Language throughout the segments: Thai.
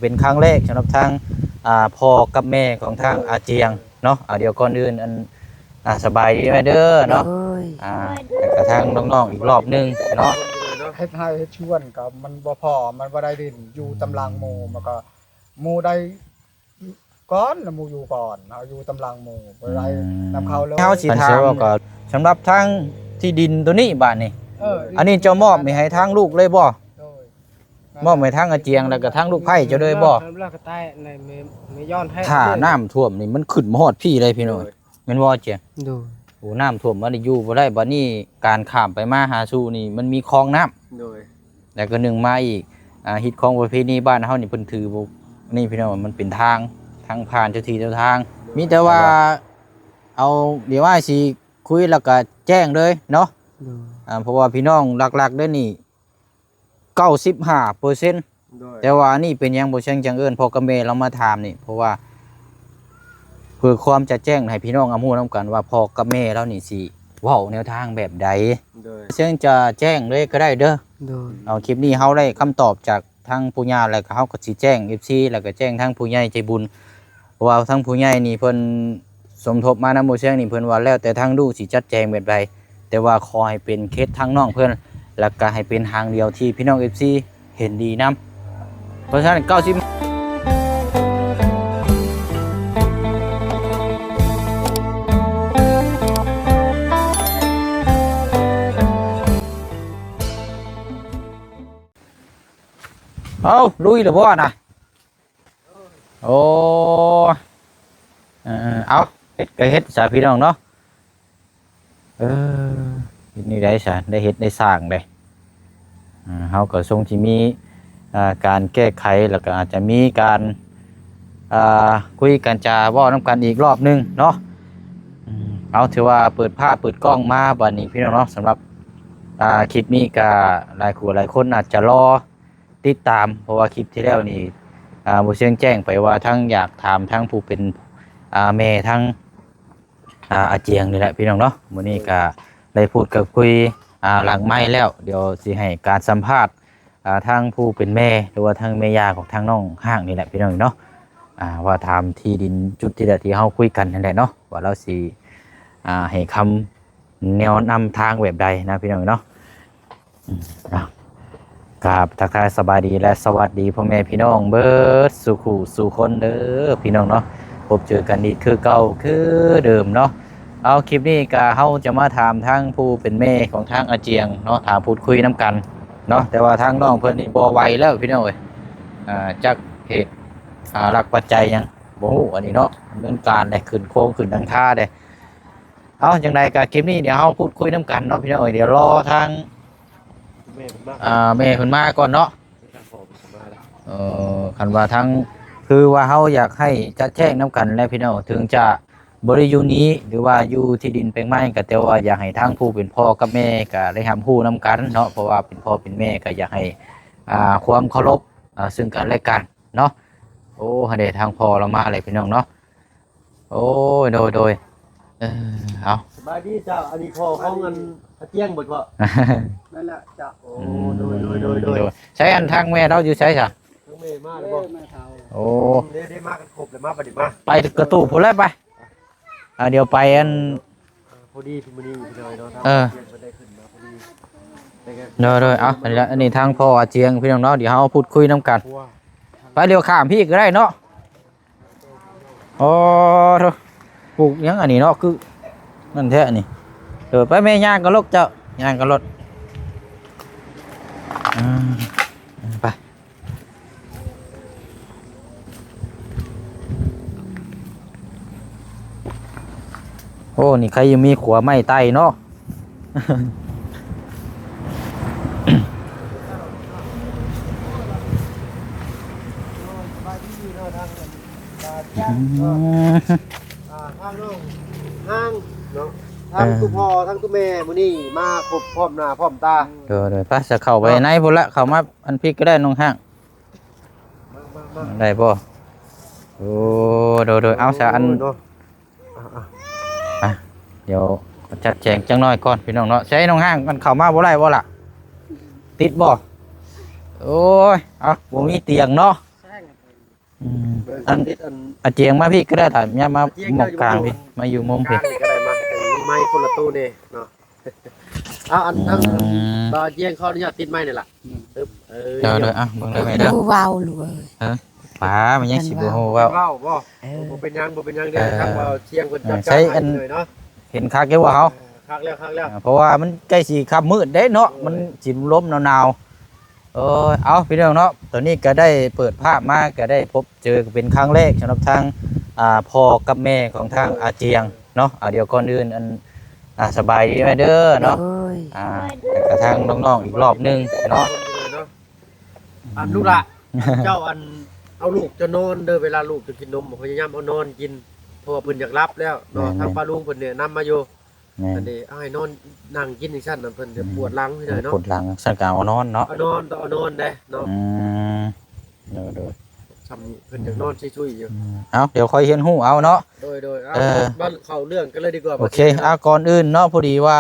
เป็นครั้งแรกสำหรับทางพ่อกับแม่ของทางอาเจียงเนาะเดี๋ยวก่อนอื่นสบายดีไหมเด้อเนาะแล้วก็ทางน้องๆอีกรอบนึงเนาะเฮ็ดให้เฮ็ดชวนก็มันบ่พอมันบ่ได้ดินอยู่ตำรางหมู่มันก็หมู่ได้ก่อนแล้วหมู่อยู่ก่อนเอาอยู่ตำรางหมู่บ่ได้นำเข้าเลยเฮาสิถามก็สำหรับทางที่ดินตัวนี้บ้านนี่อันนี้เจ้ามอบให้ทางลูกเลยบ่มอบให้ทางอาเจียงแล้วก็ทางลูกไผ่เจ้าเลยบ่แล้วก็ใต้ในไม่ย้อนให้ถ้าน้ำท่วมนี่มันขึ้นมาฮอดพี่เลยพี่น้อยแม่นบ่อาเจียงดูโอ้น้ำท่วมมันอยู่บ่ได้บัดนี้การข้ามไปมาหาสู่นี่มันมีคลองน้ำโดยแล้วก็หนึ่งมาอีกฮิตของประเพณีบ้านเฮานี่เพิ่นถือบ่นี่พี่น้องมันเป็นทางผ่านเจ้าที่เจ้าทางมีแต่ว่าเอาเดี๋ยวว่าสิคุยแล้วก็แจ้งเลยเนาะเพราะว่าพี่น้องหลักๆเด้อนี่95%แต่ว่านี่เป็นยังบ่เชิงจังเอิ้นพ่อกับแม่เรามาถามนี่เพราะว่าเพื่อความจะแจ้งให้พี่น้องฮู้นํกันว่าพ่อกับแม่เรานี่สิเว้าแนวทางแบบใดเชิงจะแจ้งเลยก็ได้เด้อเอาคลิปนี้เฮาได้คำตอบจากทางผู้ใหญ่แล้วก็เฮาก็สิแจ้ง FC แล้วก็แจ้งทางผู้ใหญ่ใจบุญเพราะว่าทางผู้ใหญ่นี่เพิ่นสมทบมานำบ่เชิงนี่เพิ่นว่าแล้วแต่ทางลูกสิจัดแจงแบบใดแต่ว่าขอให้เป็นเคสทางน้องเพิ่นแล้วก็ให้เป็นทางเดียวที่พี่น้อง FC เห็นดีนำเพราะฉะนั้น90เอาลุยหรือบ่นะโอ้เอาเฮ็ดก็เฮ็ดสาพี่น้องเนาะนี่ได้สาได้เฮ็ดได้สร้างได้เฮาก็ทรงที่มีการแก้ไขแล้วก็อาจจะมีการคุยกันจาเว้านำกันอีกรอบนึงเนาะเอาถือว่าเปิดภาพเปิดกล้องมาบัดนี้พี่น้องเนาะสำหรับคลิปนี้ก็หลายคู่หลายคนอาจจะรอติดตามเพราะว่าคลิปที่แล้วนี่บ่เชิงแจ้งไปว่าทั้งอยากถามทั้งผู้เป็นแม่ทั้งอาเจียงนี่แหละพี่น้องเนาะมื้อนี้ก็ได้พูดกับคุยหลังไม้แล้วเดี๋ยวสิให้การสัมภาษณ์ทางผู้เป็นแม่หรือว่าทางแม่ย่าของทางน้องห้างนี่แหละพี่น้องเนาะว่าถามที่ดินจุดที่เฮาคุยกันนั่นแหละเนาะว่าเราสิให้คำแนวนำทางแบบใดนะพี่น้องเนาะครับทักทายสบายดีและสวัสดีพ่อแม่พี่น้องเบิดสู่คู่สู่คนเด้อพี่น้องเนาะพบเจอกันอีกคือเก่าคือเดิมเนาะเอาคลิปนี้ก็เฮาจะมาถามทางผู้เป็นแม่ของทางอาเจียงเนาะถามพูดคุยน้ำกันเนาะแต่ว่าทางน้องเพิ่นนี่บ่ไหวแล้วพี่น้องเอ้ยจักเหตุหลักปัจจัยยังบ่ฮู้อันนี้เนาะดำเนินการได้ขึ้นโค้งขึ้นทางท่าได้เอาจังไดก็คลิปนี้เดี๋ยวเฮาพูดคุยน้ำกันเนาะพี่น้องเอ้ยเดี๋ยวรอทางแม่เพิ่นมาก่อนเนาะคันว่าทั้งคือว่าเฮาอยากให้จัดแจ้งน้ำกันและพี่น้องถึงจะบริยูนี้หรือว่าอยู่ที่ดินแปลงไม้ก็แต่ว่าอยากให้ทั้งผู้เป็นพ่อกับแม่ก็ได้ทำฮู้น้ำกันเนาะเพราะว่าเป็นพ่อเป็นแม่ก็อยากให้ความเคารพซึ่งกันและกันเนาะโอ้ให้ได้ทางพ่อเรามาอะไรพี่น้องเนาะโอ้โดยเอาสบายดีเจ้าอันนี้พ่อของเงินเตียงบ่พ่อนั่นแหละเจ้าโอ้โดยใช้อันทางแม่เราอยู่ใช้จ้ะทางแม่มาแล้วบ่โอ้ได้มากันครบเลยมาบัดนี้มาไปกระตู้พุ่นแล้วไปเดี๋ยวไปอันพอดีที่มื้อนี้พี่น้อยเนาะได้ขึ้นมาพอดีโดยอันนี้ทางพ่ออาเจียงพี่น้องเนาะเดี๋ยวเฮาพูดคุยน้ำกันไปเดี๋ยวข้ามพี่ก็ได้เนาะโอ้ปลูกยังอันนี้เนาะคือนั่นแท้นี่ไปแม่ย่างกับรถเจ้าย่างกับรถไปโอ้นี่ใครยังมีขัวไม้ไต้เนาะห้างน้องห้างเนาะทั้งตุพ่อทั้งตุแม่มื้อนี้มาครบพร้อมหน้าพร้อมตาเดี๋ยวป้าจะเข้าไปในพุ่นละเข้ามาอันพี่ก็ได้น้องห้างได้ป่ะโอ้โดยเอาซะอันเดี๋ยวจัดแจงจังน้อยก่อนพี่น้องเนาะใช้น้องห้างมันเข้ามาบ่ได้บ่ล่ะติดบ่โอ้ยเอาบ่มีเตียงเนาะ อันนี้อัน อาเจียงมาพี่ก็ได้ถ่ายเนี่ยมาหมกกลางพี่มาอยู่มุม กลา พี่ งนี่ก็ได้มาไม้คนละตู้นี่เนาะเอาอันทั้งบ่เจียงเขาอนุญาตติดไม้นี่ล่ะปึ๊บเดี๋ยวอ่ะเบิ่งได้ไหมเด้อ เว้าลูกเอ้ย ป๋ามันยังสิบ่ฮู้ว่า เว้าบ่เป็นหยังเด้อครับว่าเชียงเพิ่นจัด ใช้ การ อัน เลยเนาะ เห็นคักอยู่ว่าเฮา คักแล้ว เพราะว่ามันใกล้สิค่ำมืดเด้เนาะมันสิลมหนาวๆเอาพี่น้องเนาะตอนนี้ก็ได้เปิดภาพมาก็ได้พบเจอเป็นครั้งแรกสำหรับทางพ่อกับแม่ของทางอาเจียงเนาะเดี๋ยวก่อนอื่นสบายดีไหมเด้อเนาะ เอ้ย กระทั่งน้องๆอีกรอบนึงเนาะ อันลูกละเจ้าอันเอาลูกจะนอนเด้อเวลาลูกจะกินนมพยายามเอานอนกินเพราะว่าเพิ่นอยากรับแล้วเนาะทางป้าลุงเพิ่นเนี่ยนำมาอยู่ แม่ อันนี้เอาให้นอนนั่งกินอีกชั้นนั่นเพิ่นจะปวดหลังพี่หน่อยเนาะ กดหลังสันกลางเอานอนเนาะ เอานอนต้องเอานอนเด้เนาะ เดี๋ยว ทำเพิ่นอยากนอนช่วยๆอยู่ เอาเดี๋ยวค่อยเห็นหูเอาเนาะ โดยเอามาเข้าเรื่องกันเลยดีกว่า โอเคก่อนอื่นเนาะพอดีว่า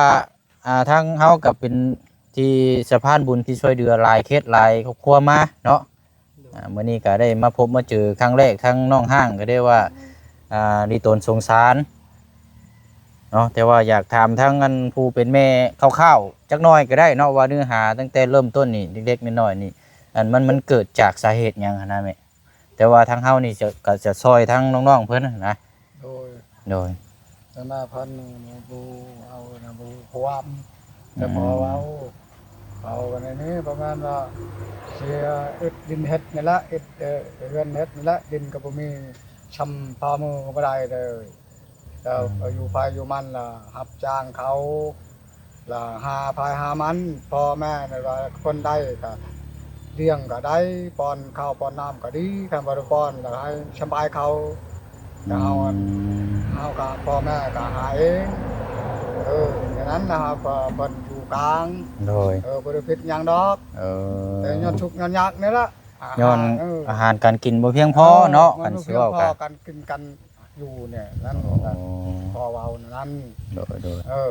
ทางเฮากับเป็นที่สะพานบุญที่ช่วยเดือหลายเคสหลายครอบครัวมาเนาะเมื่อนี้ก็ได้มาพบมาเจอครั้งแรกทั้งน้องห้างก็ได้ว่าดีตนสงสารเนาะแต่ว่าอยากถามทั้งอันผู้เป็นแม่คร่าวๆจักหน่อยก็ได้เนาะว่าเนื้อหาตั้งแต่เริ่มต้นนี่เล็กๆน้อยๆนี่มันเกิดจากสาเหตุหยังนะแม่แต่ว่าทางเฮานี่จะซอยทั้งน้องๆเพิ่นนะ โดย แต่มาพันบูเอานะบูความแต่พอเอากันในนี้ประมาณว่าเสียอึดดินเฮ็ดนี่ละอึดเรือนเฮ็ดนี่ละดินก็บ่มีชำพามือก็บ่ได้เลยแล้วอยู่ภายอยู่มันล่ะรับจ้างเขาล่ะหาภายหามันพ่อแม่นี่ว่าคนได้ก็เลี้ยงก็ได้ป้อนข้าวป้อนน้ำก็ดีคันบ่ได้ป้อนก็ให้สบายเขาก็เอากับพ่อแม่ก็หาเองอย่างนั้นนะครับเพิ่นอยู่กลาง โดย บ่ได้ผิดหยังดอกแต่ย้อนทุกข์ย้อนยากนี่ล่ะ ย้อนอาหารการกินบ่เพียงพอเนาะกันสิเว้ากัน กันกินกันอยู่เนี่ยนั่นพอเว้านั้น โด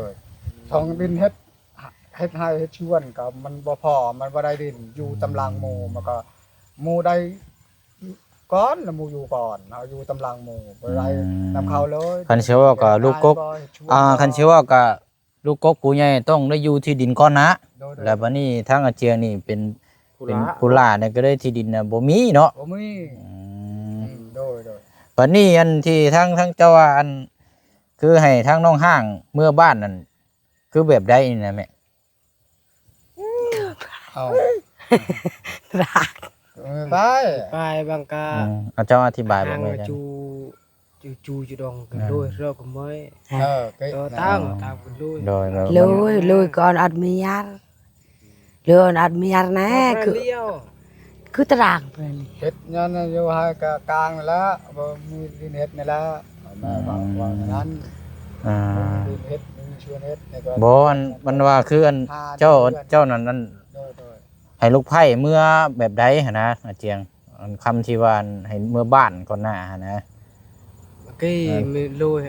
ย ทองดินเฮ็ดให้เฮ็ดชวนก็มันบ่พอมันบ่ได้ดินอยู่ตำรางหมู่มันก็หมู่ได้ก่อนแล้วหมู่อยู่ก่อนเอาอยู่ตำรางหมู่บ่ได้นำเขาเลย คันสิเว้าก็ลูกกกคันสิเว้าก็ลูกกกผู้ใหญ่ต้องได้อยู่ที่ดินก่อนนะแล้วบัดนี้ทางอาเจียงนี่เป็นผู้ล่าเนี่ยก็ได้ที่ดินน่ะบ่มีเนาะ บ่มีโดย บัดนี้อันที่ทั้งเจ้าว่าอันคือให้ทางน้องห้างเมื่อบ้านนั่นคือแบบใดนี่นะแม่ เอา รัก ไป ไปบางกา เอาเจ้าอธิบายบ่ hàng แม่ là จัง chu đòn cần đuôi rồi cũng mới cái to tao cần đuôi โดย lùi con ọt mi yar lùi ọt mi yar nè cứ tràng rồi เฮ็ดยันอยู่ให้กลางนั่นละบ่มีดินเฮ็ดนี่ละแม่ว่านั้น ดินเฮ็ดมีชวนเฮ็ดนี่ก็ บ่มันว่าคืออันเจ้านั่นให้ลูกไผ่เมื่อแบบใดหั่นนะอาเจียงอันคำที่ว่าให้เมื่อบ้านก่อนหน้าหั่นนะ cái lùi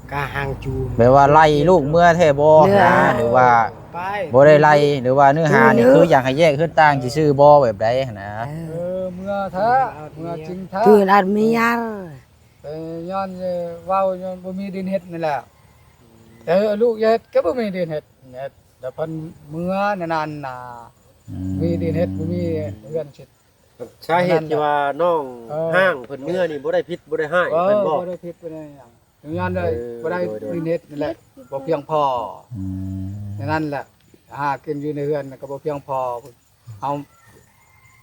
cả hàng chu แปลว่าไล่ลูกเมื่อแท้บ่นะหรือว่า ไป บ่ได้ไล่หรือว่าเนื้อหานี่คืออยากให้แยกขึ้นต่างซื่อๆบ่แบบใดหั่นนะ เมื่อแท้เมื่อจริงแท้ cứ ọt mi yar แต่ย้อนเว้าย้อนบ่มีดินเฮ็ดนี่แหละแต่ลูกเฮ็ดก็บ่มีดินเฮ็ดเนี่ยแต่เพิ่นเมื่อนานๆน่ะมีดินเฮ็ดบ่มีเรือนชิด สาเหตุที่ว่าน้องห้างเพิ่นเมื่อนี่บ่ได้พิษบ่ได้ให้เพิ่นบอก บ่ได้ผิดบ่ได้หยังย้อนได้บ่ได้ดินเฮ็ดนี่แหละบ่เพียงพอนั่นแหละหากินอยู่ในเรือนก็บ่เพียงพอเอา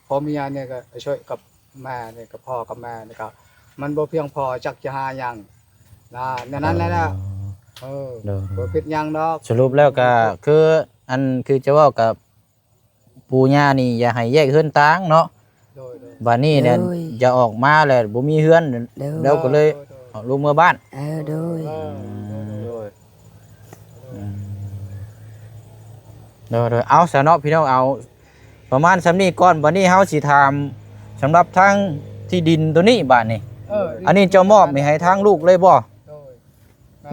พ่อเมียเนี่ยก็ช่วยกับแม่เนี่ยกับพ่อกับแม่นี่ก็มันบ่เพียงพอจักจะหาหยังนะนั้นแหละบ่ผิดหยังดอก สรุปแล้วก็คืออันคือจะเว้ากับปู่ย่านี่อย่าให้แยกเฮือนต่างเนาะ โดย บัดนี้เนี่ยจะออกมาแล้วบ่มีเฮือนแล้วก็เลยเอาลูกเมื่อบ้าน đôi โดยเอาซะเนาะพี่น้องเอาประมาณสำนี้ก่อนบัดนี้เฮาสิถามสำหรับทางที่ดินตัวนี้บาดนี้อันนี้เจ้ามอบให้ทางลูกเลยบ่ โดย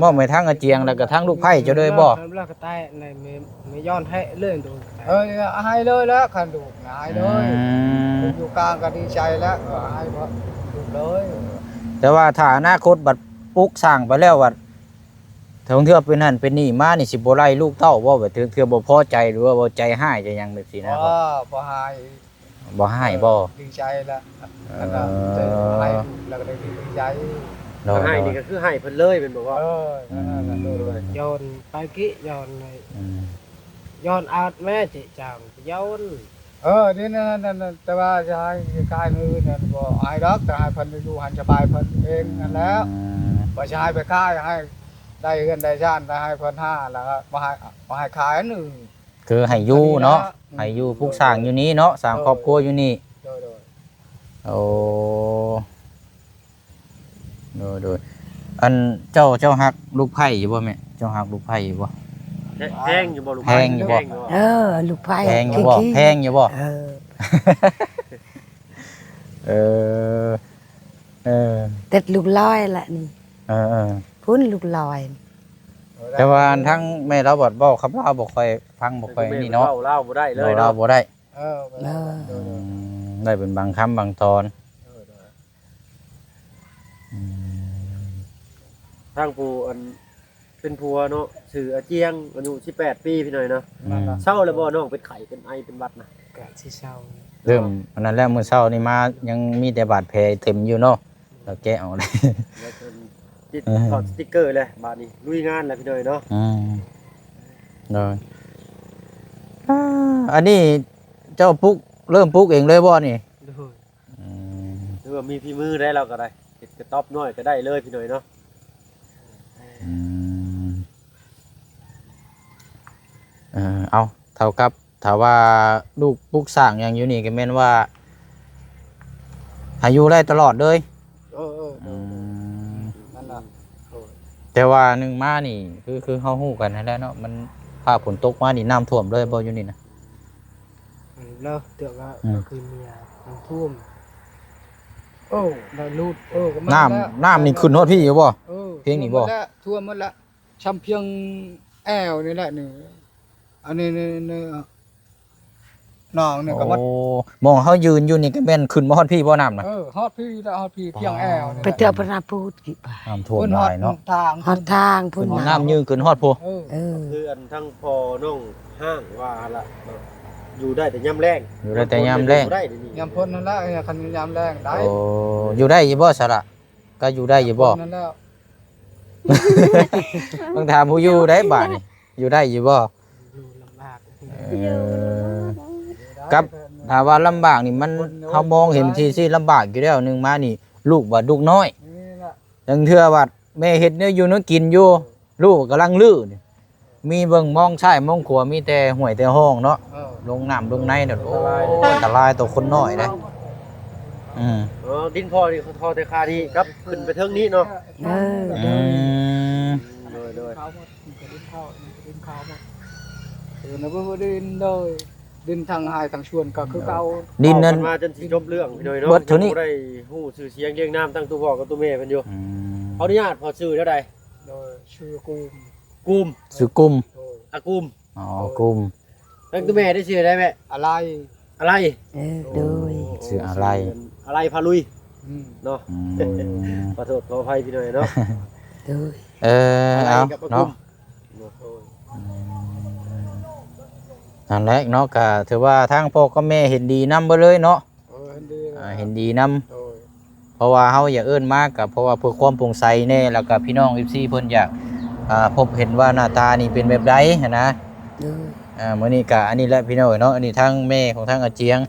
มอบให้ทั้งอาเจียงแล้วก็ทั้งลูกไผ่เจ้าเลยบ่ แล้วก็ใต้ในไม่ย้อนให้เลื่อนดู ให้เลยแล้วคันดูหายเล อื ย ม อยู่กลางก็ดีใจแล้วให้บ่ดูเลย แต่ว่าถ้าอนาคตบัดปลูกสร้างไปแล้วว่าถ้าเทื่อเป็นนั่นเป็นนี่มานี่สิบ่ไล่ลูกเต้าบ่แบบเทื่อบ่พอใจหรือว่าบ่ใจให้จะหยังแบบนี้นะบ่ พอหาย บ่ให้บ่ ดีใจแล้วแล้วก็จะให้แล้วก็ได้ดีใจ โดย ให้นี่ก็คือให้เพิ่นเลยเป็นบอกว่า นั่นแหละเลย ย้อนไปกี้ย้อน อืม ย้อนอาดแม่จิจังย้อน นี่นั่นแต่ว่าจะให้กายมือนั่นบ่อายดอกแต่ให้เพิ่นอยู่หันสบายเพิ่นเองนั่นแล้ว อืม บ่ใช่ไปขายให้ได้เงินได้ชาติได้ให้เพิ่น5แล้วก็บ่ให้ขายอันอื่น คือให้อยู่เนาะให้อยู่ปลูกสร้างอยู่นี้เนาะสร้างครอบครัวอยู่นี่ โดย โอ้โดยอันเจ้าฮักลูกไผ่อยู่บ่แม่เจ้าฮักลูกไผ่อยู่บ่ แพงอยู่บ่ลูก แพงอยู่บ่ ลูกไผ่ แพงอยู่บ่แพงอยู่บ่ เออเออ ติดลูกลอยแหละนี่ เออ พุ่นลูกลอย แต่ว่าทั้งแม่เราบอกคำเล่าบ่ค่อยฟังบ่ค่อยนี่เนาะ เล่าบ่ได้เลย เรา เนาะ บ่ได้ ๆ ได้เป็นบางคำบางตอน ทางผู้อันเป็นผัวเนาะชื่ออาเจียงอายุ18ปีพี่หน่อยเนาะเศร้าแล้วบ่น้องเป็นไข้เป็นไอเป็นหวัดนะ กะสิเศร้า เริ่มอันนั้นแล้วมื้อเช้านี่มายังมีแต่บาดแผลเต็มอยู่เนาะเราแกะออกเลย แล้วจนติดถอดสติ๊กเกอร์เลยบาดนี้ลุยงานแล้วพี่หน่อยเนาะ เลยอันนี้เจ้าปลูกเริ่มปลูกเองเลยบ่นี่ โดย หรือว่ามีฝีมือได้เราก็ได้เฮ็ดกระต๊อบน้อยก็ได้เลยพี่หน่อยเนาะ เอาเท่ากับถ้าว่าลูกปลูกสร้างอย่างอยู่นี่ก็แม่นว่าอายุได้ตลอดเลย นั่นน่ะ แต่ว่าหนึ่งมานี่คือเฮาฮู้กันนั่นแหละเนาะมันฟ้าฝนตกมานี่น้ำท่วมเลยบ่อยู่นี่นะ แล้วเตือกก็คือเมียน้ำท่วม โอ้ ได้ลูด น้ำนี่ขึ้นฮอดพี่อยู่บ่ เพียงนี่บ่ ทั่วหมดแล้วช้ำเพียงแอวนี่แหละนี่อันนี้น้องนี่ก็วัด โอ้มองเฮายืนอยู่นี่ก็แม่นขึ้นมาฮอดพี่บ่น้ำน่ะ ฮอดพี่แล้วฮอดพี่เพียงแอวนี่ ไปเตือกพระนาพูดกี่บาท น้ำท่วมหลายเนาะ ทาง ฮอดทางพุ่น น้ำยืนขึ้นฮอดพู คืออันทั้งพอน้องห้างว่าหั่นละอยู่ได้แต่ยามแรง อยู่ได้แต่ยามแรง ได้เดี๋ยวนี้ ยามพ้นนั่นแหละคันยามแรงได้ โอ้อยู่ได้อยู่บ่สระก็อยู่ได้อยู่บ่ นั่นแล้ว ต้องถามผู้อยู่ได้บาดนี่อยู่ได้อยู่บ่ อยู่ลำบาก กับถ้าว่าลำบากนี่มันเฮามองเห็นที่ลำบากอยู่แล้วหนึงมานี่ลูกว่าลูกน้อย นี่แหละ จังเทื่อว่าแม่เฮ็ดเนื้ออยู่เนื้อกินอยู่ลูกกำลังลื้อนี่มีเบิ่งมองซ้ายมองขวามีแต่ห้วยแต่ห้องเนาะลงน้ำลงในน่ะโอ้อันตรายต่อคนน้อยนะดินพอนี่เขาทอแต่คานี่ครับขึ้นไปเทิงนี้เนาะ อืม โดย เขาหมดดินเขาดินเขาหมดนะบ่ดินเลยดินทางหายทางชวนก็คือเก่า ดินนั้น มาจนสิจบเรื่องพี่หน่อยเนาะ เบิดเท่านี้ ได้ฮู้ชื่อเสียงเรียงนามตั้งตัวพ่อกับตัวแม่เพิ่นอยู่ อืม ขออนุญาตพอชื่อเท่าใด โดยชื่อกูม กุม สุกุม โดย อากุม อ๋อกุม ตั้งตัวแม่ได้ชื่อได้ไหม อะไร อะไร โดย ชื่ออะไร อะไรพาลุย อืม เนาะ อืม ขอโทษขออภัยพี่หน่อยเนาะ โดย อะไร เอา กับอากุ เนาะ ม นั่นแหละเนาะก็ถือว่าทางพ่อกับแม่เห็นดีนำเบ่เลยเนาะ ดี เห็นดีนำ โดย เพราะว่าเฮาอย่าเอิ้นมากกับเพราะว่าเพื่อความโปร่งใสแน่แล้วก็พี่น้อง FC เพิ่นอยากพบเห็นว่าหน้าตานี่เป็นแบบใดหั้นนะ โดย มื้อนี้ก็อันนี้แหละพี่น้องเนาะอันนี้ทั้งแม่ของทั้งอาเจียง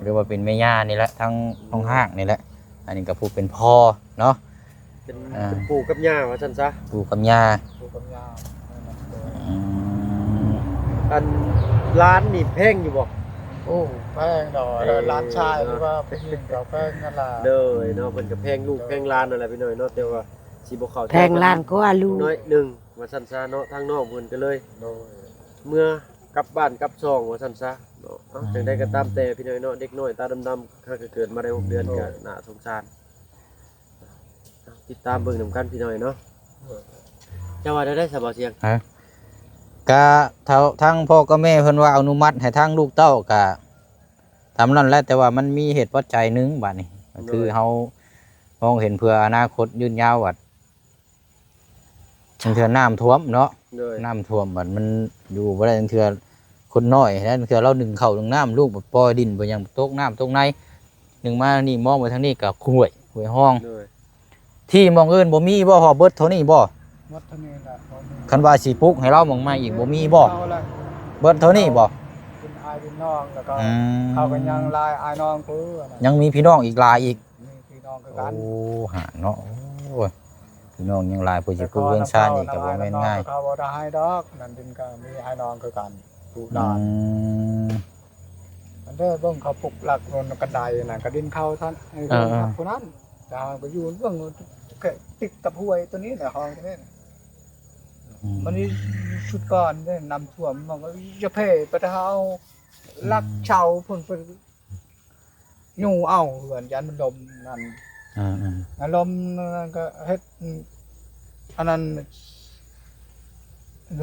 หรือว่าเป็นแม่ย่านี่แหละทั้งน้องห้างนี่แหละ อันนี้ก็ผู้เป็นพ่อเนาะ เป็นปู่กับย่าว่าซั่นซะ ผู้กับย่า ดูกำยาว อืม อันร้านนี่แพงอยู่บ่ โอ้แป้งดอกร้านชายหรือว่าเป็นยิงกับแป้งนั่นล่ะ เด้อเนาะเพิ่นก็แพงลูกแพงร้านนั่นแหละพี่หน่อยเนาะแต่ว่าสิบ่เข้าใจ แพงล้านก็ว่าลูก น้อยหนึงว่าซั่นซะเนาะทางนอกเพิ่นก็เลย โดย เมื่อกลับบ้านกลับช่องว่าซั่นซะเนาะจังได๋ก็ตามแต่พี่น้อยเนาะเด็กน้อยตาดำๆถ้าเกิดมาได้6เดือนก็น่าสงสารติดตามเบิ่งนำกันพี่น้อยเนาะ เจ้าว่าได้สบายเสียง กะทั้งพ่อกับแม่เพิ่นว่าอนุมัติให้ทั้งลูกเต้ากะทำนั่นแหละแต่ว่ามันมีเหตุปัจจัยหนึงบัดนี้ก็คือเฮามองเห็นเพื่ออนาคตยืนยาวว่าเทื่อน้ำท่วมเนาะ โดย น้ำท่วมบัดมันอยู่บ่ได้เทื่อคนน้อยแล้วเทื่อเราดึงเข้าดึงน้ำลูกบ่ปล่อยดินบ่ยังตกน้ำตกในดึงมานี่มองไปทางนี้ก็ห้วยห้อง โดย ที่มองอื่นบ่มีบ่ฮอเบิดเท่านี้บ่ หมดเท่านี้แหละบ่มี คันว่าสิปลุกให้เรามองมาอีกบ่มีบ่ เอาละ เบิดเท่านี้บ่ เป็นอายเป็นน้องแล้วก็ อืม เขาก็ยังลายอายน้องคือนะ ยังมีพี่น้องอีกหลายอีก มีพี่น้องคือ โอ้ กัน หาเนาะโอ้ยพี่น้องยังหลายผู้สิปลูกเรือนชาตินี่ก็บ่แม่นง่าย เขาบ่ได้ให้ดอกนั่นดินก็มีอายน้องคือกันปลูก อื ดาน ม อันเด้อเบิ่งเขาปลูกหลักนนกระไดน่ะก็ดินเข้าท่านไอ้ เออ คนนั้นจะไปอยู่เบิ่งแค่ติดกับห้วยตัวนี้แหละห้องตัวนี้ มันนี่ชุดก่อนเนี่ยนำท่วมมันก็จะเพ่ไปเท้าลักเชาเพิ่นเป็นยูเอาเหมือนยันมันลมนั่น อ่า อันลมนั่นก็เฮ็ดอันนั้น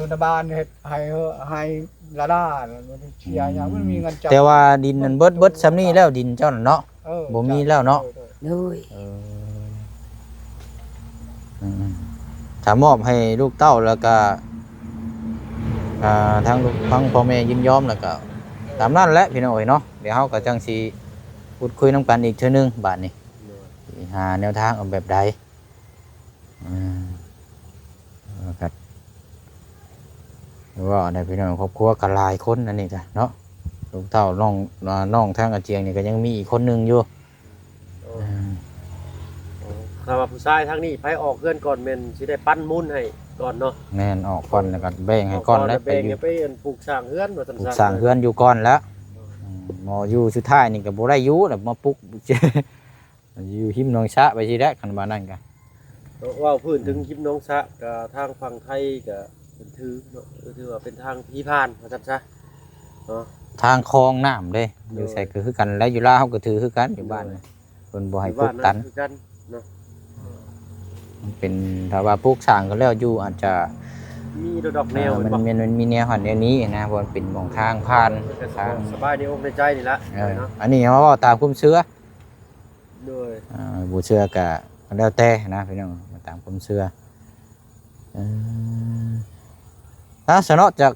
รัฐบาลเฮ็ดให้ละล่ามันเชียร์อย่างมันมีเงินจับ แต่ว่าดินนั้นเบิดซำนี้แล้วดินเจ้าน่ะเนาะ บ่มีแล้วเนาะ โดย ถ้ามอบให้ลูกเต้าแล้วก็ทางลูกทั้งพ่อแม่ยินยอมแล้วก็ตามนั้นแหละพี่น้องเอ้ยเนาะเดี๋ยวเฮาก็จังสิพูดคุยนํกันอีกเทื่อนึงบัดนี้สิหาแนวทางเอาแบบใดครับว่าได้พี่น้องครอบครัวก็หลายคนนั่นนี่จ้ะเนาะลูกเต้าน้องทางอาเจียงนี่ก็ยังมีอีกคนหนึงอยู่ ถ้าว่าผู้ชายทางนี้ไปออกเพื่อนก่อนแม่นสิได้ปั้นมูลให้ก่อนเนาะ แม่นออกก่อนแล้วก็แบ่งให้ก่อนแล้วไป แบ่ง อยู่ ไปปลูกสร้างเฮือนว่าซั่น ปลูกสร้างเฮือนอยู่ก่อนแล้วหมออยู่สุดท้ายนี่ก็บ่ได้อยู่แล้วมาปลุก อยู่หิมหนองชะไปสิแล้คันว่านั่นก็ ว่าพื้นถึงคลิปน้องซะก็ทางฝั่งไทยก็เป็นถือเนาะถือว่าเป็นทางพี่พานว่าซั่นซะเนาะ ทางคลองน้ำเด้อยู่ใส่ก็คือกันแล้วอยู่ลาวเฮาก็ถือคือกันอยู่บ้านนี่เพิ่นบ่ให้ปลูกกัน คือกันเนาะ มันเป็นถ้าว่าปลูกสร้างก็แล้วอยู่อาจจะ มีดอกแนว มันมีแนวหันแนวนี้นะเพราะมันเป็นหม่องทางผ่านทาง สบายในอกในใจนี่ละเนาะ อันนี้เฮาเว้าตามความเชื่อ โดย บ่เชื่อก็แล้วแต่นะพี่น้องตามความเชื่อสนอจะ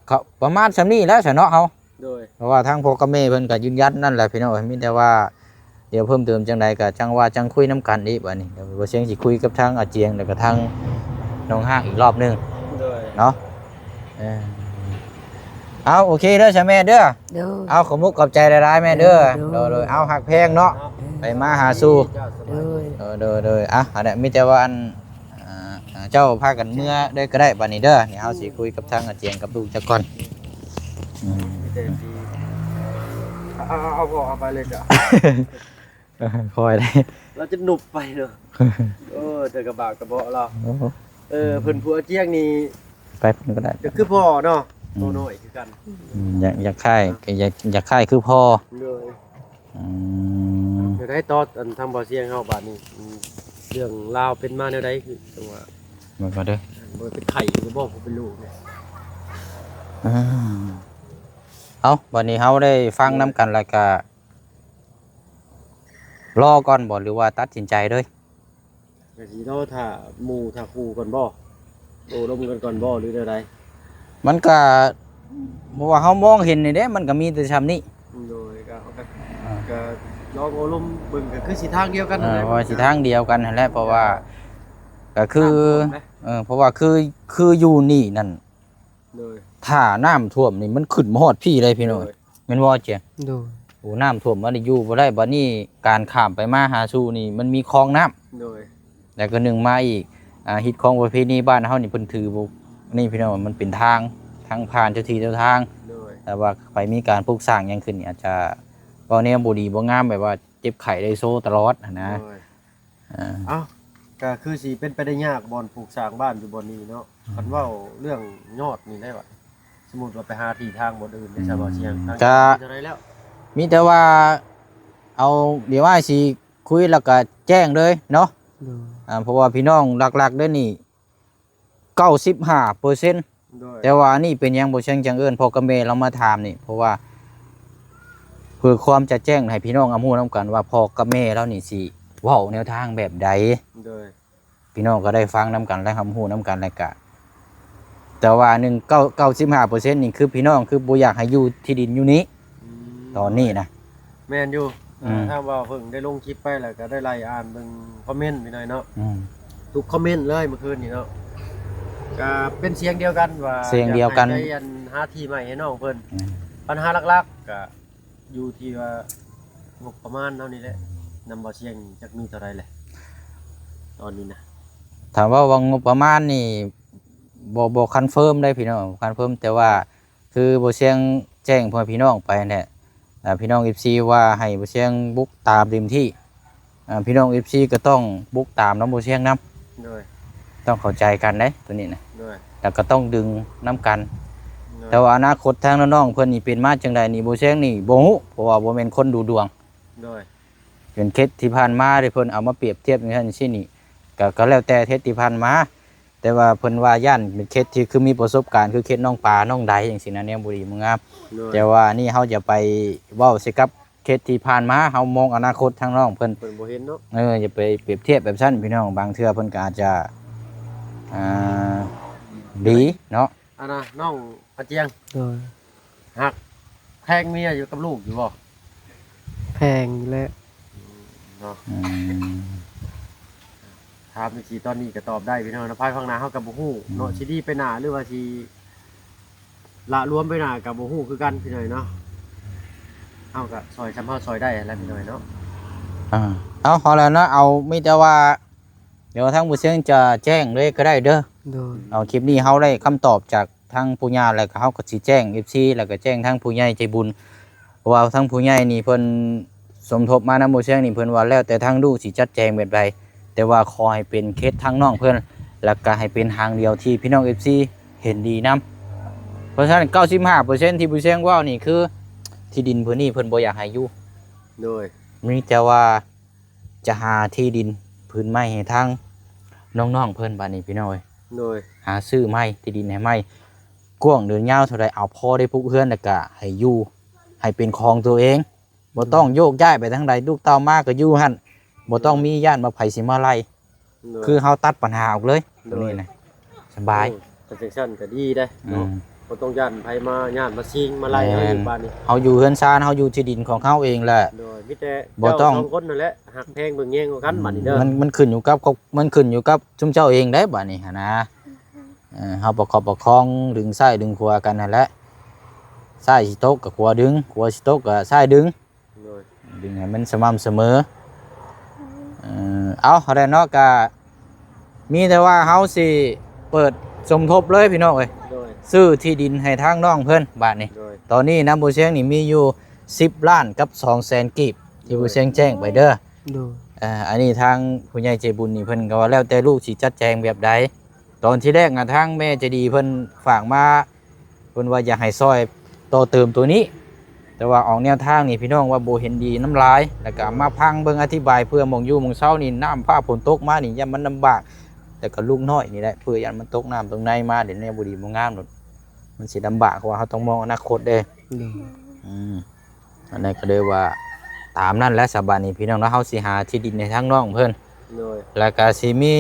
ประมาณสำนี้แล้วสนอเฮา โดย เพราะว่าทางพ่อกับแม่เพิ่นก็ยืนยันนั่นแหละพี่น้องมีแต่ว่าเดี๋ยวเพิ่มเติมจังใดก็จังว่าจังคุยน้ำกันอีกบัดนี้เดี๋ยวบ่เสียงสิคุยกับทางอาเจียงแล้วก็ทางน้องห้างอีกรอบนึง โดย เนาะเอาโอเคเด้อจ้ะแม่เด้อ โดย เอาขอมุกขอบใจหลายๆแม่เด้อ เด้อ โดยเอาหักแพงเนาะไปมาหาสู่ โดย โดยอ่ะอันนี้มีแต่ว่าอันเจ้าพากันเมื่อได้ก็ได้บัดนี้เด้อนี่เฮาสิคุยกับทางอาเจียงกับลูกจักก่อน เอาไปเลยจ้ะ คอยได้ เราจะหนุบไปเนาะแต่กระบะกระเบาะเราเพิ่นผัวเจียงนี่ ไปเพิ่นก็ได้ จะคือพ่อเนาะโตน้อยคือกัน อยากค่ายอยากค่ายคือพ่อ เลย อืม จะได้ตอดอันทำบ่อเสียงเฮาบาดนี้เรื่องราวเป็นมาแนวใดคือจังว่า มันก็เด้อ บ่เป็นไข่หรือบ่เป็นลูกเนี่ย เอาวันนี้เฮาได้ฟังน้ำกันแล้วก็รอก่อนบ่หรือว่าตัดสินใจเลย ก็สิเนาะถ้าหมู่ถ้าคู่กันบ่โตร่มกันก่อนบ่หรือแนวใด มันก็บ่ว่าเฮามองเห็นนี่เด้มันก็มีแต่ชำนี้ โดยก็ลองเอาลมเบิ่งก็คือสิทางเดียวกันนั่นแหละ เพราะว่าสิทางเดียวกันนั่นแหละเพราะว่าก็คือเพราะว่าคืออยู่นี่นั่น โดย ถ้าน้ำท่วมนี่มันขึ้นมาฮอดพี่เลยพี่น้อยแม่นบ่เจีย โดย โอ้น้ำท่วมมันอยู่บ่ได้บัดนี้การข้ามไปมาหาสู่นี่มันมีคลองน้ำ โดย แล้วก็หนึ่งมาอีกฮิตของประเพณีบ้านเฮานี่เพิ่นถือบ่นี่พี่น้องมันเป็นทางผ่านเจ้าที่เจ้าทาง โดย แต่ว่าไปมีการปลูกสร้างหยังขึ้นนี่อาจจะบ่แนวบ่ดีบ่งามแบบว่าเจ็บไข้ได้โซตลอดนะ โดยเอ้าก็คือสิเป็นไปได้ยากบ่อนปลูกสร้างบ้านอยู่บ่อนนี้เนาะคันเว้าเรื่องยอดนี่ได้ว่าสมมุติว่าไปหาที่ทางบ่อื่นในชาวบ้านเชียงทางเท่าไรแล้ว มีแต่ว่าเอาเดี๋ยวว่าสิคุยแล้วก็แจ้งเลยเนาะ โดย เพราะว่าพี่น้องหลักๆเด้อนี่ 95% โดย แต่ว่านี่เป็นหยังบ่เชิงจังเอิ้นพ่อกับแม่เรามาถามนี่เพราะว่าเพื่อความจะแจ้งให้พี่น้องฮู้นํกันว่าพ่อกับแม่เรานี่สิเว้าแนวทางแบบใด โดย พี่น้องก็ได้ฟังนํกันและฮู้นํกันแล้วก็แต่ว่า95%นี่คือพี่น้องคือบ่อยากให้อยู่ที่ดินอยู่นี้ตอนนี้นะ แม่นอยู่ ม ถ้าว่าเพิ่งได้ลงคลิปไปแล้วก็ได้ไล่อ่านเบิ่งคอมเมนต์พี่น้อยเนาะ อืม ทุกคอมเมนต์เลยเมื่อคืนนี่เนาะก็เป็นเสียงเดียวกันว่า เสียงเดียวกัน อให้ได้หาที่ใหม่ให้น้องเพิ่น อืม ปัญหาหลักๆก็อยู่ที่ว่างบประมาณเท่านี้แหละนำบ่เสียงจักมีเท่าไรแหละตอนนี้นะ ถามว่าวางงบประมาณนี่บ่คอนเฟิร์มได้พี่น้องคอนเฟิร์มแต่ว่าคือบ่เสียงแจ้งพ่อพี่น้องไปนั่นแหละพี่น้อง FC ว่าให้บ่เสียงบุกตามเต็มที่พี่น้อง FC ก็ต้องบุกตามน้ำบ่เสียงนํ โดย ต้องเข้าใจกันเด้ตัวนี้นะ โดย แล้วก็ต้องดึงน้ำกัน โดย แต่ว่าอนาคตทางน้องๆเพิ่นนี่เป็นมาจังใดนี่บ่เสียงนี่บ่ฮู้เพราะว่าบ่แม่นคนดูดวง โดย เป็นเคสที่ผ่านมาที่เพิ่นเอามาเปรียบเทียบอย่างนั้นซี่นี่ก็แล้วแต่เคสที่ผ่านมาแต่ว่าเพิ่นว่าย่านเป็นเคสที่คือมีประสบการณ์คือเคสน้องปลาน้องใดจังซี่นะเนี่ยบ่ดีบ่งาม โดย แต่ว่านี่เฮาจะไปเว้าสิกับเคสที่ผ่านมาเฮามองอนาคตทางน้องเพิ่น เพิ่นบ่เห็นเนาะ อย่าไปเปรียบเทียบแบบซั่นพี่น้องบางเทื่อเพิ่นก็อาจจะอ่าดีเนาะ อันน่ะน้องอาเจียง โดย หักแพงเมียอยู่กับลูกอยู่บ่ แพงและ เนาะ อืม ถามอีกทีตอนนี้ก็ตอบได้พี่น้องนะภายข้างหน้าเฮาก็บ่ฮู้เนาะสิดีไปหน้าหรือว่าสิละรวมไปหน้าก็บ่ฮู้คือกันพี่น้อยเนาะเฮาก็ซอยซำเฮาซอยได้แหล้วพี่น้อยเนาะ เอาแล้วนะเอามีแต่ว่าเดี๋ยวทางผู้เชี่ยวจะแจ้งเลยก็ได้เด้อ โดย เอาคลิปนี้เฮาได้คำตอบจากทางผู้ใหญ่แล้วก็เฮาก็สิแจ้ง FC แล้วก็แจ้งทางผู้ใหญ่ใจบุญเพราะว่าทางผู้ใหญ่นี่เพิ่นสมทบมานำผู้เชี่ยวนี่เพิ่นว่าแล้วแต่ทางลูกสิจัดแจงแบบใดแต่ว่าขอให้เป็นเคสทางน้องเพิ่นแล้วก็ให้เป็นทางเดียวที่พี่น้อง FC เห็นดีนํเพราะฉะนั้น 95% ที่ผู้เชี่ยวเว้านี่คือที่ดินพื้นนี้เพิ่นบ่อยากให้อยู่ โดย มีแต่ว่าจะหาที่ดินพื้นไม้ให้ทางน้องๆเพิ่นบัดนี้พี่น้อย โดย หาซื้อไม้ที่ดินให้ไม้กว้างเดินยาวเท่าใดเอาพอได้ปลูกเฮือนแล้วก็ให้อยู่ให้เป็นของตัวเองบ่ต้องโยกย้ายไปทางใดลูกเต้ามาก็อยู่หั่นบ่ต้องมีญาติมาไผสิมาไล่ โดย คือเฮาตัดปัญหาออกเลยตรงนี้นะสบาย โจังซั่นก็ดีได้ อื เนาะ ม บ่ต้องย่านไผมาย่านมาซิงมาไล่เฮาอยู่บ้านนี้ เฮาอยู่เฮือนซานเฮาอยู่ที่ดินของเฮาเองแหละ โดยมีแต่ บ่ต้อง เจ้าสองคนนั่นแหละหักแพงเบิ่งแย่งกันบัดนี้เด้อ มันขึ้นอยู่กับมันขึ้นอยู่กับชุมเจ้าเองได้บัดนี้หั่นนะเฮาประกอบประคองดึงซ้ายดึงขวากันนั่นแหละซ้ายสิตกกับขวาดึงขวาสิตกกับซ้ายดึง โดย ดึงให้มันสม่ำเสมอเอาอะไรเนาะก็มีแต่ว่าเฮาสิเปิดสมทบเลยพี่น้องเอ้ย โดย ซื้อที่ดินให้ทางน้องเพิ่นบาทนี้ โดย ตอนนี้น้ำบูเชียงนี่มีอยู่10 ล้านกับ200,000กีบที่บูเชียงแจ้งไปเด้อ โดย อันนี้ทางผู้ใหญ่ใจบุญนี่เพิ่นก็ว่าแล้วแต่ลูกสิจัดแจงแบบใดตอนที่แรกอะทางแม่ใจดีเพิ่นฝากมาเพิ่นว่าอยากให้ซอยต่อเติมตัวนี้ แต่ว่าออกแนวทางนี่พี่น้องว่าบ่เห็นดีน้ำลายแล้วก็มาพังเบิ่งอธิบายเพื่อหมองอยู่หมองเช้านี่น้ำฟ้าฝนตกมานี่ยามมันลำบากแต่ก็ลูกน้อยนี่แหละเพื่อยันมันตกน้ำตรงในมาเดี๋ยวนี้บ่ดีบ่งามหรอกมันสิลำบากเพราะว่าเฮาต้องมองอนาคตเด้ โดย อันนั้นก็เลยว่าตามนั่นแหละสบายนี้พี่น้องเนาะเฮาสิหาที่ดินในทางน้องเพิ่น โดย แล้วก็สิมี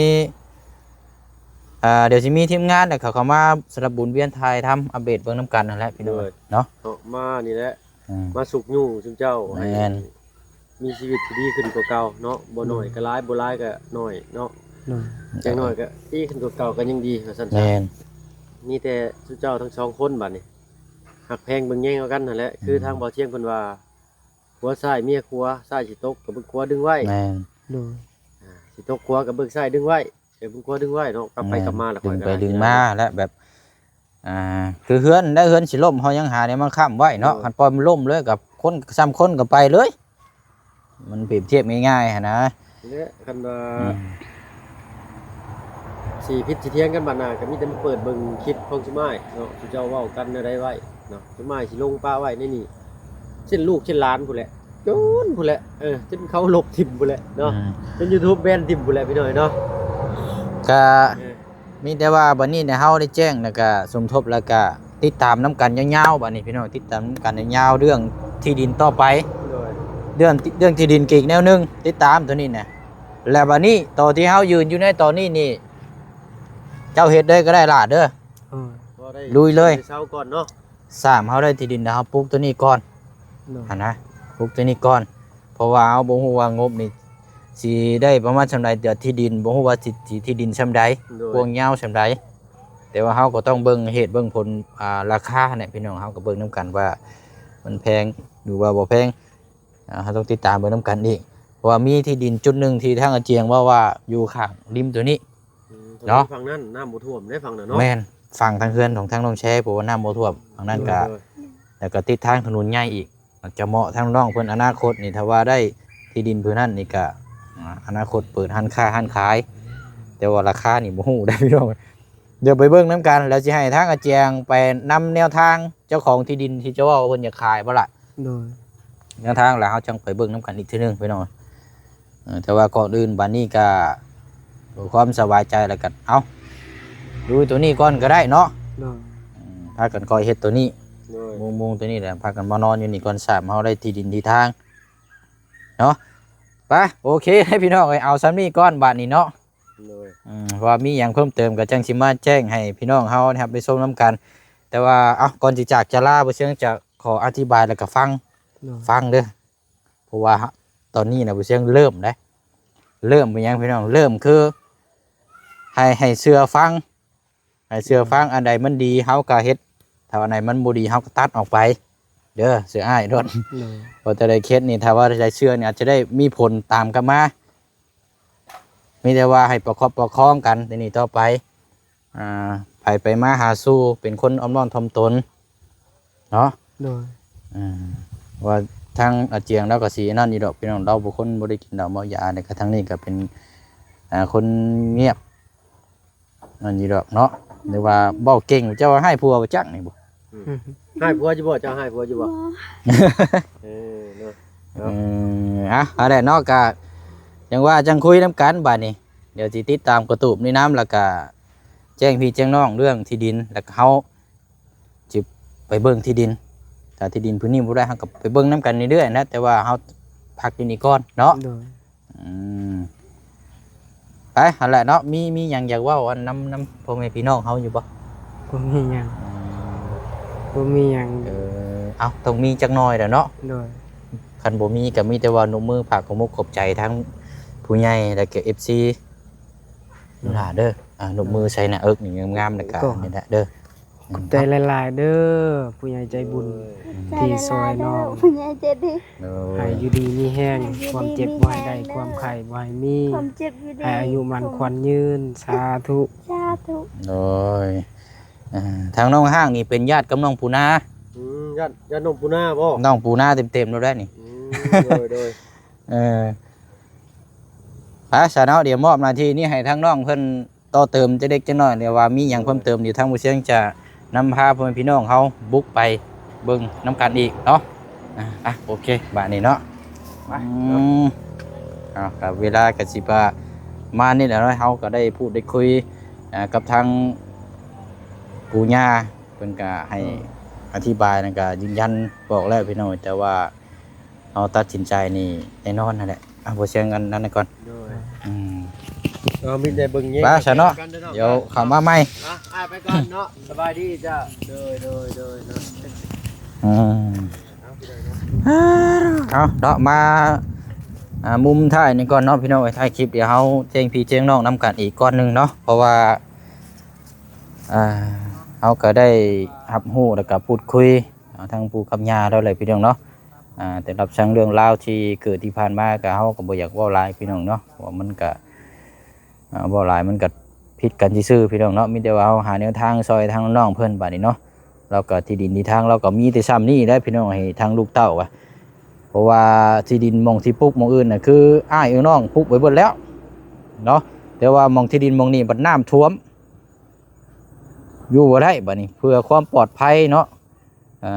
เดี๋ยวสิมีทีมงานเดี๋ยวเขาเข้ามาสนับบุญเวียนไทยทำอัปเดตเบิ่งน้ำกันนั่นแหละพี่น้องเนาะ ออกมานี่แหละ อืม มาสุกยู่ซุมเจ้าให้ แม่น มีชีวิตที่ดีขึ้นกว่าเก่าเนาะบ่น้อยก็ร้ายบ่ร้ายก็น้อยเนาะ โดย จังน้อยก็ดีขึ้นกว่าเก่าก็ยังดีว่าซั่น แม่น ๆมีแต่ซุมเจ้าทั้งสองคนบัดนี้หักแพงเบิ่งแย่งเอากันนั่นแหละคือทางบ่อเที่ยงเพิ่นว่าหัวซ้ายเมียขัวซ้ายสิตกก็เบิ่งขัวดึงไว้ แม่น โดย สิตกขัวก็เบิ่งซ้ายดึงไว้เบิ่งขัวดึงไว้เนาะกลับไปกลับมาแล้ว ดึง ก็ ไปดึงมาและแบบคือเฮือนได้เฮือนสิล่มเฮายังหาเนี่ยมันค้ำไว้เนาะคันปล่อยมันล่มเลยกับคนซ้ำคนก็ไปเลย มันเปรียบเทียบง่ายๆหั่นนะ เนี่ยคันว่า อืม สีพิษสิเที่ยงกันบัดหน้าก็มีแต่มาเปิดเบิ่งคลิปของซุมอ้ายเนาะซุเจ้าเว้ากันแนวใดไว้เนาะซุมอ้ายสิลงป้าไว้ในนี่เช่นลูกเช่นหลานพุ่นแหละจนพุ่นแหละจนเขาลบทิ่มพุ่นแหละเนาะจน YouTube แบนทิ่มพุ่นแหละพี่น้อยเนาะ ก็ มีแต่ว่าบัดนี้เนี่ยเฮาได้แจ้งแล้วก็สมทบแล้วก็ติดตามน้ำกันยาวๆบัดนี้พี่น้องติดตามน้ำกันยาวๆเรื่องที่ดินต่อไป โดย เรื่องที่ดินอีกแนวหนึงติดตามตัวนี้นะแล้วบัดนี้ต่อที่เฮายืนอยู่ในตอนนี้นี่เจ้าเฮ็ดได้ก็ได้ล่ะเด้อ บ่ได้ ลุยเลย เช้าก่อนเนาะ สามเฮาได้ที่ดินแล้วเฮาปลูกตัวนี้ก่อน เนาะ หั่นนะปลูกตัวนี้ก่อน เพราะว่าเฮาบ่ฮู้ว่างบนี่สิได้ประมาณส่ำใดเดี๋ยวที่ดินบ่ฮู้ว่าสิที่ดินส่ำใด โดย กวางยาวส่ำใดแต่ว่าเฮาก็ต้องเบิ่งเหตุเบิ่งผลราคาเนี่ยพี่น้องเฮาก็เบิ่งนํกันว่ามันแพงหรือว่าบ่แพงเฮาต้องติดตามเบิ่งนํกันอีกเพราะว่ามีที่ดินจุดหนึงที่ทางอาเจียงว่าอยู่ข้างริมตัวนี้ เนาะ ฝั่งนั้นน้ำบ่ท่วมได้ฝั่งนั้นเนาะ แม่นฝั่งทางเฮือนของทางน้องแช่เพราะว่าน้ำบ่ท่วมทางนั้นก็ โดย แล้วก็ติดทางถนนใหญ่อีกอาจจะเหมาะทางน้องเพิ่นอนาคตนี่ถ้าว่าได้ที่ดินพื้นนั้นนี่ก็อนาคตเปิดร้านค้าร้านขาย แต่ว่าราคานี่บ่ฮู้ได้พี่น้องเดี๋ยวไปเบิ่งนํกันแล้วสิให้ทางอาเจียงไปนำแนวทางเจ้าของที่ดินที่เจ้าว่าเพิ่นอยากขายบ่ล่ะ โดย แนวทางแล้วเฮาจังไปเบิ่งนํกันอีกทีหนึงพี่น้องแต่ว่าก่อนอื่นบัดนี้ก็เพื่อความสบายใจแล้วกันเอาดูตัวนี้ก่อนก็ได้เนาะ โดย พากันคอยเฮ็ดตัวนี้ โดย มุงตัวนี้แหละพากันมานอนอยู่นี่ก่อนสามเฮาได้ที่ดินที่ทางเนาะไปโอเคให้พี่น้องเอาซ้ำนี้ก้อนบาทนี้เนาะ โดย ว่ามีอย่างเพิ่มเติมก็จังสิมาแจ้งให้พี่น้องเฮานะครับไปส่งน้ำกัน แต่ว่าก่อนสิจากจะลาบ่เชิงจะขออธิบายแล้วก็ฟัง โดย ฟังเด้อเพราะว่าตอนนี้นะบ่เชิงเริ่มได้เริ่มเป็นหยังพี่น้องเริ่มคือให้เชื่อฟังให้เชื่อฟังอันใดมันดีเฮาก็เฮ็ดถ้าอันไหนมันบ่ดีเฮาก็ตัดออกไปเด้อเสืออ้ายโดน โดย พอจะได้เคสนี่ถ้าว่าได้เชื่อเนี่ยอาจจะได้มีผลตามกันมาไม่ได้ว่าให้ประคับประคองกันในนี้ต่อไปไปมาหาสู้เป็นคนอ้อมน้อมถ่อมตนเนาะ โดย ว่าทางอาเจียงแล้วก็สีนั่นนี่ดอกพี่น้องเราบุคคลบริกินดอกเมายาเนี่ยก็ทั้งนี้ก็เป็นคนเงียบนั่นนี่ดอกเนาะหรือว่าเบ้าเก่งเจ้าว่าให้ผัวบ่จักนี่บ่ ให้ผัวจะบ่เจ้าให้ผัวจะบ่เออเนาะ อะไรเนาะก็จังว่าจังคุยน้ำกันบัดนี้เดี๋ยวสิติดตามกระตูบในน้ำแล้วก็แจ้งพี่แจ้งน้องเรื่องที่ดินแล้วก็เฮาสิไปเบิ่งที่ดินถ้าที่ดินพื้นนี้บ่ได้เฮาก็ไปเบิ่งน้ำกันเรื่อยๆนะแต่ว่าเฮาพักอยู่นี่ก่อนเนาะ โดย ไปหั่นแหละเนาะมีหยังอยากเว้าอันน้ำพ่อแม่พี่น้องเฮาอยู่บ่ บ่มีหยังบ่มีหยัง เอาต้องมีจักหน่อยแหละเนาะ โดย คันบ่มีก็มีแต่ว่าหนมมือฝากของมุกขอบใจทั้งผู้ใหญ่และก็ FC นั่นล่ะเด้อหนมมือใส่หน้าเอิกนี่งามๆแล้วก็นี่แหละเด้อ ขอบใจหลายๆเด้อผู้ใหญ่ใจบุญที่ซอยน้อง ผู้ใหญ่ใจดี ให้อยู่ดีมีแห้งความเจ็บบ่ให้ได้ความไข้บ่ให้มี ความเจ็บอยู่ดี ให้อายุมันขวัญยืนสาธุ สาธุ โดยทางน้องห้างนี่เป็นญาติกับน้องปูนา ญาตินมปูนาบ่ น้องปูนาเต็มๆแล้วได้นี่ โดย ไปซะเนาะเดี๋ยวมอบหน้าที่นี้ให้ทางน้องเพิ่นต่อเติมจะเด็กจะน้อยเดี๋ยวว่ามีหยังเพิ่มเติมเดี๋ยวทางผู้เชี่ยวจะนำพาพ่อแม่พี่น้องเฮาบุกไปเบิ่งน้ำกันอีกเนาะโอเคบัดนี้เนาะกับเวลาก็สิว่ามานี่แหละเนาะเฮาก็ได้พูดได้คุยกับทางปู่ย่าเพิ่นก็ให้อธิบายนั่นก็ยืนยันบอกแล้วพี่น้องแต่ว่าเอาตัดสินใจนี่แน่นอนนั่นแหละบ่เสียงกันนั่นก่อน โดย มีแต่เบิ่งแยง ซะเนาะ เดี๋ยวเข้ามาใหม่ ไปก่อนเนาะสบายดีจ้ะโดยเนาะ เอาเนาะมามุมท้ายนี่ก่อนเนาะพี่น้องไว้ท้ายคลิปเดี๋ยวเฮาแจ้งพี่แจ้งน้องนำกันอีกก้อนหนึงเนาะเพราะว่าเฮาก็ได้รับรู้แล้วก็พูดคุยทางปู่กับย่าแล้วแหละพี่น้องเนาะแต่รับฟังเรื่องราวที่เกิดที่ผ่านมาก็เฮาก็บ่อยากเว้าหลายพี่น้องเนาะเพราะว่ามันก็เว้าหลายมันก็ผิดกันซื่อๆพี่น้องเนาะมีแต่ว่าเฮาหาแนวทางซอยทางน้องเพิ่นบัดนี้เนาะเราก็ที่ดินที่ทางเราก็มีแต่ซ้ำนี่ได้พี่น้องให้ทางลูกเต้าว่ะเพราะว่าที่ดินมองที่ปลูกมองอื่นน่ะคืออ้ายน้องปลูกไว้เบิดแล้วเนาะแต่ว่ามองที่ดินมองนี้บัดน้ำท่วมอยู่บ่ได้บัดนี้เพื่อความปลอดภัยเนาะ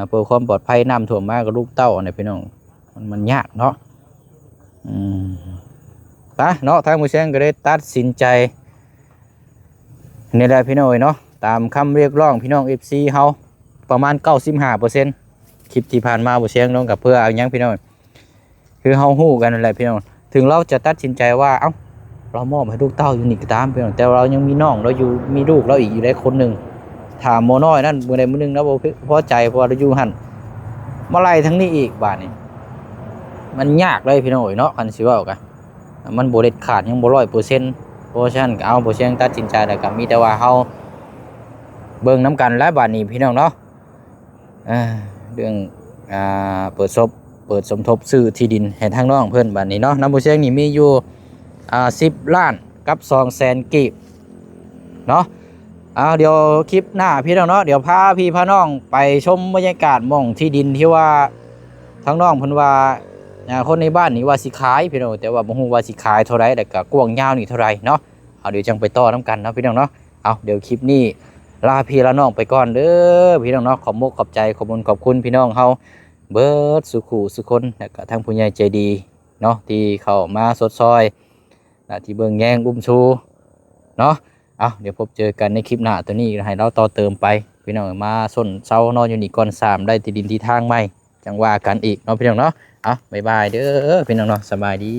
เพื่อความปลอดภัยน้ำท่วมมากับลูกเต้าเนี่ยพี่น้องมันยากเนาะไปเนาะทางผู้เชี่ยวก็ได้ตัดสินใจ นี่แหละพี่น้องเนาะตามคำเรียกร้องพี่น้อง FC เฮาประมาณ 95%คลิปที่ผ่านมาบ่เสียงน้องกับเพื่อเอาหยังพี่น้องคือเฮาฮู้กันนั่นแหละพี่น้องถึงเราจะตัดสินใจว่าเอ้าเรามอบให้ลูกเต้าอยู่นี่ก็ตามพี่น้องแต่เรายังมีน้องเราอยู่มีลูกเราอีกอยู่ได้คนหนึงถามหมอน้อยนั่นมื้อใดมื้อหนึงนะบ่พอใจเพราะว่าเราอยู่หั่นมาไล่ทั้งนี้อีกบาดนี้มันยากเลยพี่น้องเนาะคันสิเว้ากันมันบ่เด็ดขาดยังบ่100%เพราะฉะนั้นก็เอาบ่เสียงตัดสินใจแล้วก็มีแต่ว่าเฮาเบิ่งน้ำกันและบาดนี้พี่น้องเนาะเรื่องเปิดสมทบซื้อที่ดินให้ทางน้องเพิ่นบาดนี้เนาะน้ำบ่เสียงนี่มีอยู่10 ล้านกับ200,000กีบเนาะเดี๋ยวคลิปหน้าพี่น้องเนาะเดี๋ยวพาพี่พาน้องไปชมบรรยากาศหม่องที่ดินที่ว่าทางน้องเพิ่นว่าคนในบ้านนี่ว่าสิขายพี่น้องแต่ว่าบ่ฮู้ว่าสิขายเท่าไรแต่ก็กว้างยาวนี่เท่าไรเนาะเดี๋ยวจังไปต่อน้ำกันเนาะพี่น้องเนาะเดี๋ยวคลิปนี้ลาพี่ละน้องไปก่อนเด้อพี่น้องเนาะขอบมุกขอบใจขอบคุณพี่น้องเฮาเบิดสุขุสุคนแล้วก็ทั้งผู้ใหญ่ใจดีเนาะที่เข้ามาสดซอยที่เบิ่งแย่งอุ้มชูเนาะเดี๋ยวพบเจอกันในคลิปหน้าตัวนี้ให้เราต่อเติมไปพี่น้องมาส้นเซานอนอยู่นี่ก่อน3ได้ที่ดินที่ทางใหม่จังว่ากันอีกเนาะพี่น้องเนาะบ๊ายบายเด้อพี่น้องเนาะสบายดี